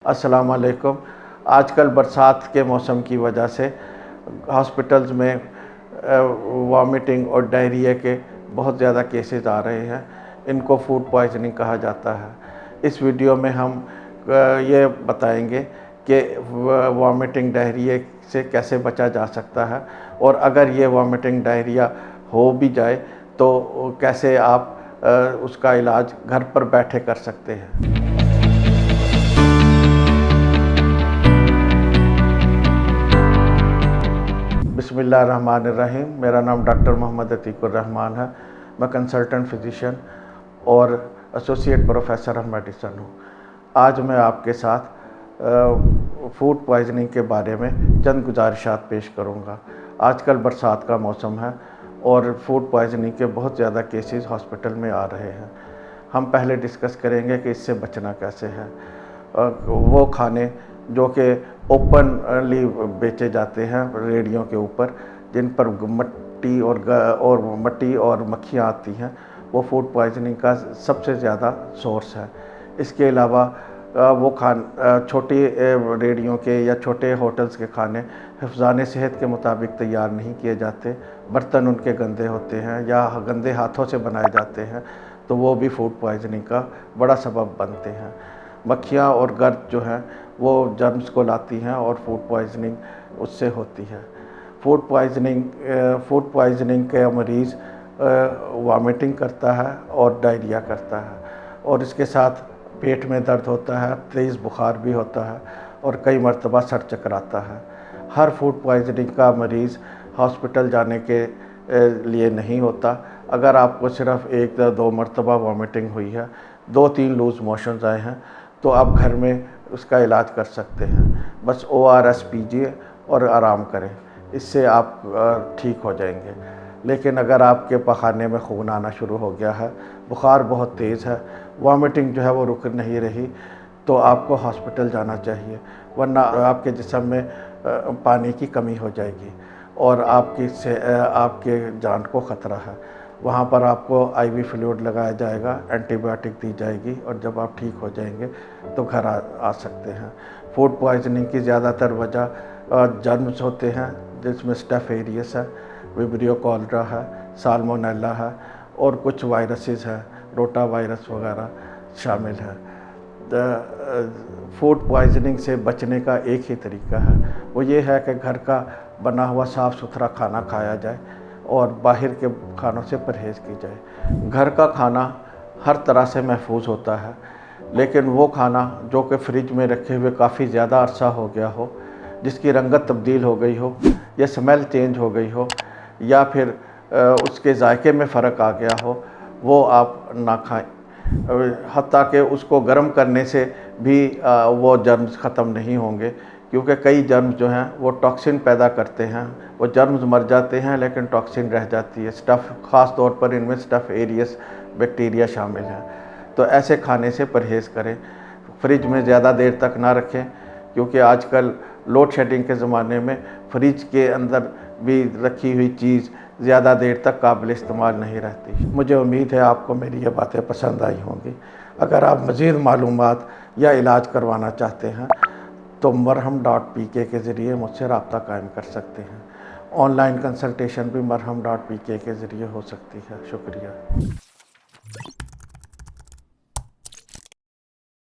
अस्सलाम वालेकुम। आजकल बरसात के मौसम की वजह से हॉस्पिटल्स में वॉमिटिंग और डायरिया के बहुत ज़्यादा केसेस आ रहे हैं। इनको फूड पॉइजनिंग कहा जाता है। इस वीडियो में हम ये बताएंगे कि वॉमिटिंग डायरिया से कैसे बचा जा सकता है, और अगर ये वॉमिटिंग डायरिया हो भी जाए तो कैसे आप उसका इलाज घर पर बैठे कर सकते हैं। बिस्मिल्लाहिर्रहमानिर्रहीम। मेरा नाम डॉक्टर मोहम्मद अतीकुर रहमान है। मैं कंसल्टेंट फिजिशियन और एसोसिएट प्रोफेसर ऑफ मेडिसिन हूँ। आज मैं आपके साथ फूड पॉइजनिंग के बारे में चंद गुजारिशात पेश करूँगा। आजकल बरसात का मौसम है और फूड पॉइजनिंग के बहुत ज़्यादा केसेस हॉस्पिटल में आ रहे हैं। हम पहले डिस्कस करेंगे कि इससे बचना कैसे है। वो खाने जो कि ओपनली बेचे जाते हैं रेडियों के ऊपर, जिन पर मट्टी और मक्खियाँ आती हैं, वो फूड पॉइजनिंग का सबसे ज़्यादा सोर्स है। इसके अलावा वो छोटी रेडियों के या छोटे होटल्स के खाने हिफ़्ज़ाने सेहत के मुताबिक तैयार नहीं किए जाते। बर्तन उनके गंदे होते हैं या गंदे हाथों से बनाए जाते हैं, तो वो भी फूड पॉइजनिंग का बड़ा सबब बनते हैं। मक्खियाँ और गर्द जो हैं वो जर्म्स को लाती हैं और फूड पॉइजनिंग उससे होती है। फूड पॉइजनिंग के मरीज़ वॉमिटिंग करता है और डायरिया करता है, और इसके साथ पेट में दर्द होता है, तेज़ बुखार भी होता है और कई मरतबा सर चकराता है। हर फूड पॉइजनिंग का मरीज़ हॉस्पिटल जाने के लिए नहीं होता। अगर आपको सिर्फ एक या दो मरतबा वॉमिटिंग हुई है, 2-3 लूज़ मोशंस आए हैं, तो आप घर में उसका इलाज कर सकते हैं। बस ORS पीजिए और आराम करें, इससे आप ठीक हो जाएंगे। लेकिन अगर आपके पखाने में खून आना शुरू हो गया है, बुखार बहुत तेज़ है, वॉमिटिंग जो है वो रुक नहीं रही, तो आपको हॉस्पिटल जाना चाहिए, वरना आपके जिस्म में पानी की कमी हो जाएगी और आपके जान को ख़तरा है। वहाँ पर आपको IV फ्लूइड लगाया जाएगा, एंटीबायोटिक दी जाएगी, और जब आप ठीक हो जाएंगे तो घर आ सकते हैं। फूड पॉइजनिंग की ज़्यादातर वजह जर्म्स होते हैं, जिसमें स्टेफ एरियस है, विब्रियो कॉलरा है, साल्मोनेला है और कुछ वायरसेस हैं, रोटा वायरस वगैरह शामिल है। फूड पॉइजनिंग से बचने का एक ही तरीका है, वो ये है कि घर का बना हुआ साफ़ सुथरा खाना खाया जाए और बाहर के खानों से परहेज़ की जाए। घर का खाना हर तरह से महफूज होता है, लेकिन वो खाना जो कि फ्रिज में रखे हुए काफ़ी ज़्यादा अरसा हो गया हो, जिसकी रंगत तब्दील हो गई हो या स्मेल चेंज हो गई हो या फिर उसके जायके में फ़र्क आ गया हो, वो आप ना खाएं। हत्ता कि उसको गर्म करने से भी वो जर्म्स ख़त्म नहीं होंगे, क्योंकि कई जर्म्स जो हैं वो टॉक्सिन पैदा करते हैं। वो जर्म्स मर जाते हैं लेकिन टॉक्सिन रह जाती है। ख़ास तौर पर इनमें स्टफ एरियस बैक्टीरिया शामिल है। तो ऐसे खाने से परहेज़ करें। फ्रिज में ज़्यादा देर तक ना रखें, क्योंकि आजकल लोड शेडिंग के ज़माने में फ्रिज के अंदर भी रखी हुई चीज़ ज़्यादा देर तक काबिल इस्तेमाल नहीं रहती। मुझे उम्मीद है आपको मेरी ये बातें पसंद आई होंगी। अगर आप मज़ीद मालूमात या इलाज करवाना चाहते हैं तो marham.pk के ज़रिए मुझसे रब्ता कायम कर सकते हैं। ऑनलाइन कंसल्टेशन भी marham.pk के ज़रिए हो सकती है। शुक्रिया।